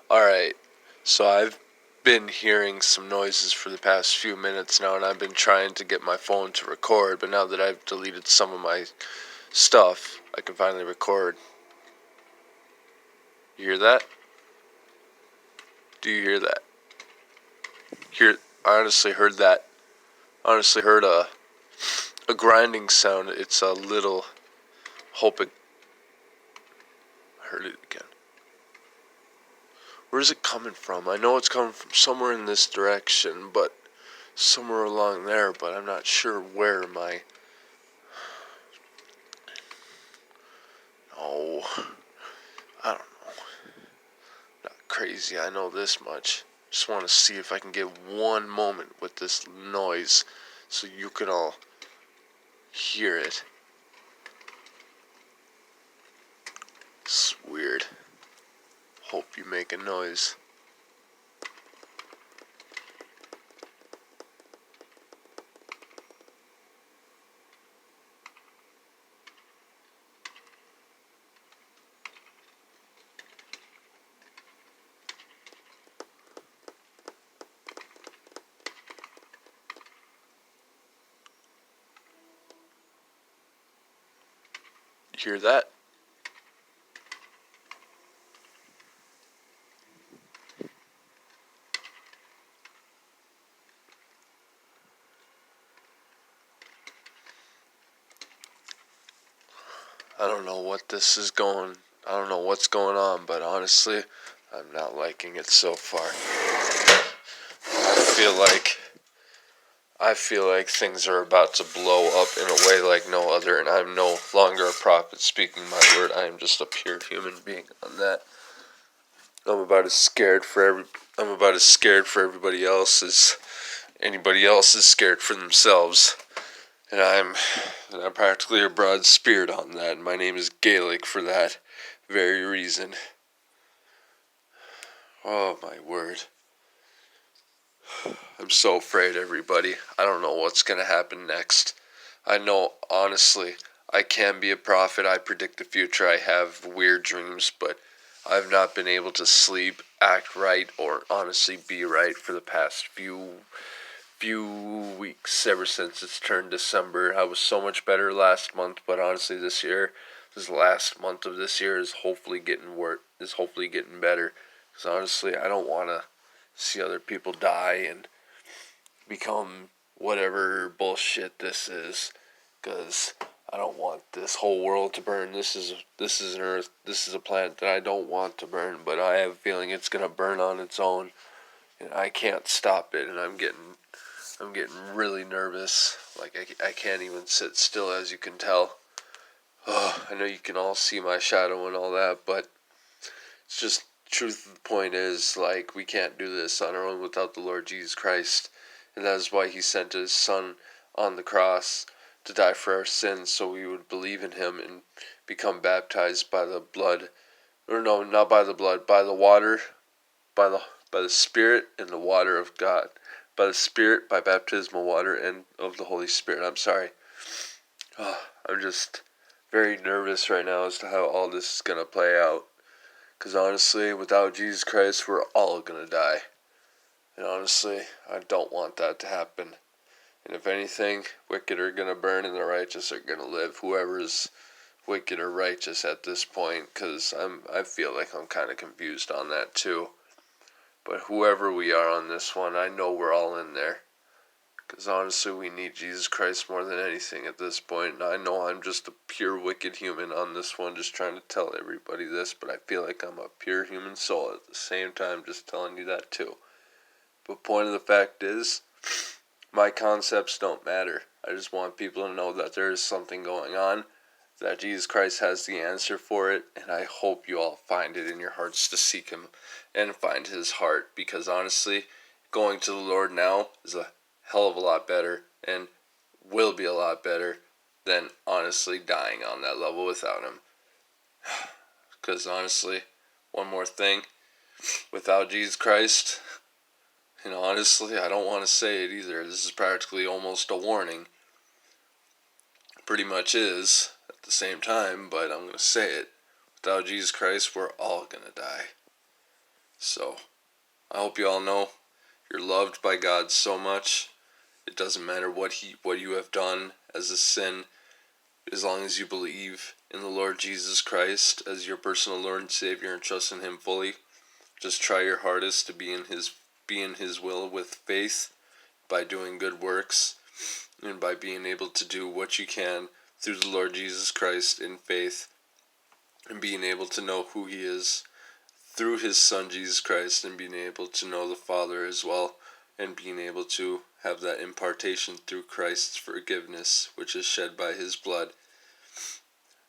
Alright, so I've been hearing some noises for the past few minutes now, and I've been trying to get my phone to record, but now that I've deleted some of my stuff, I can finally record. You hear that? Do you hear that? I honestly heard that. I honestly heard a grinding sound. It's a little. Hope it. I heard it again. Where's it coming from? I know it's coming from somewhere in this direction, but somewhere along there, but I'm not sure where Oh, I don't know. Not crazy, I know this much. Just want to see if I can get one moment with this noise so you can all hear it. It's weird. Hope you make a noise. You hear that? I don't know what this is going. I don't know what's going on, but honestly, I'm not liking it so far. I feel like things are about to blow up in a way like no other, and I'm no longer a prophet speaking my word. I am just a pure human being on that. I'm about as scared for everybody else as anybody else is scared for themselves. And I'm practically a broad spirit on that. And my name is Gaelic for that very reason. Oh my word. I'm so afraid, everybody. I don't know what's going to happen next. I know, honestly, I can be a prophet. I predict the future. I have weird dreams, but I've not been able to sleep, act right, or honestly be right for the past few weeks, ever since it's turned December. I was so much better last month, but honestly this last month of this year is hopefully getting better. Because honestly, I don't want to see other people die and become whatever bullshit this is. Because I don't want this whole world to burn. This is an earth. This is a planet that I don't want to burn, but I have a feeling it's gonna burn on its own, and I can't stop it. And I'm getting really nervous. Like I can't even sit still, as you can tell. Oh, I know you can all see my shadow and all that, but it's just truth of the point is, like, we can't do this on our own without the Lord Jesus Christ, and that is why He sent His Son on the cross to die for our sins, so we would believe in Him and become baptized by the blood, or no, not by the blood, by the water, by the Spirit and the water of God. By the Spirit, by baptismal water, and of the Holy Spirit. I'm sorry. Oh, I'm just very nervous right now as to how all this is going to play out. Because honestly, without Jesus Christ, we're all going to die. And honestly, I don't want that to happen. And if anything, wicked are going to burn and the righteous are going to live. Whoever's wicked or righteous at this point, because I feel like I'm kind of confused on that too. But whoever we are on this one, I know we're all in there. Because honestly, we need Jesus Christ more than anything at this point. And I know I'm just a pure wicked human on this one, just trying to tell everybody this, but I feel like I'm a pure human soul at the same time, just telling you that too. But point of the fact is, my concepts don't matter. I just want people to know that there is something going on, that Jesus Christ has the answer for it, and I hope you all find it in your hearts to seek Him and find His heart, because honestly, going to the Lord now is a hell of a lot better and will be a lot better than honestly dying on that level without Him. Because honestly, one more thing, without Jesus Christ, and honestly, I don't want to say it either, this is practically almost a warning, pretty much is at the same time, but I'm going to say it. Without Jesus Christ, we're all going to die. So I hope you all know you're loved by God so much. It doesn't matter what you have done as a sin, as long as you believe in the Lord Jesus Christ as your personal Lord and Savior and trust in Him fully. Just try your hardest to be in His will with faith, by doing good works, and by being able to do what you can through the Lord Jesus Christ in faith, and being able to know who He is through His Son Jesus Christ, and being able to know the Father as well, and being able to have that impartation through Christ's forgiveness, which is shed by His blood.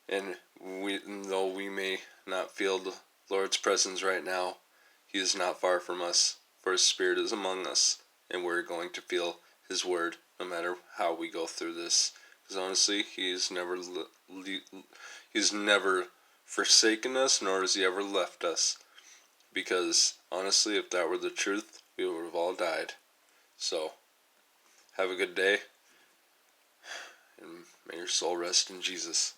And though we may not feel the Lord's presence right now, He is not far from us, for His Spirit is among us, and we're going to feel His word no matter how we go through this. Because honestly, He's never forsaken us, nor has He ever left us. Because honestly, if that were the truth, we would have all died. So, have a good day, and may your soul rest in Jesus.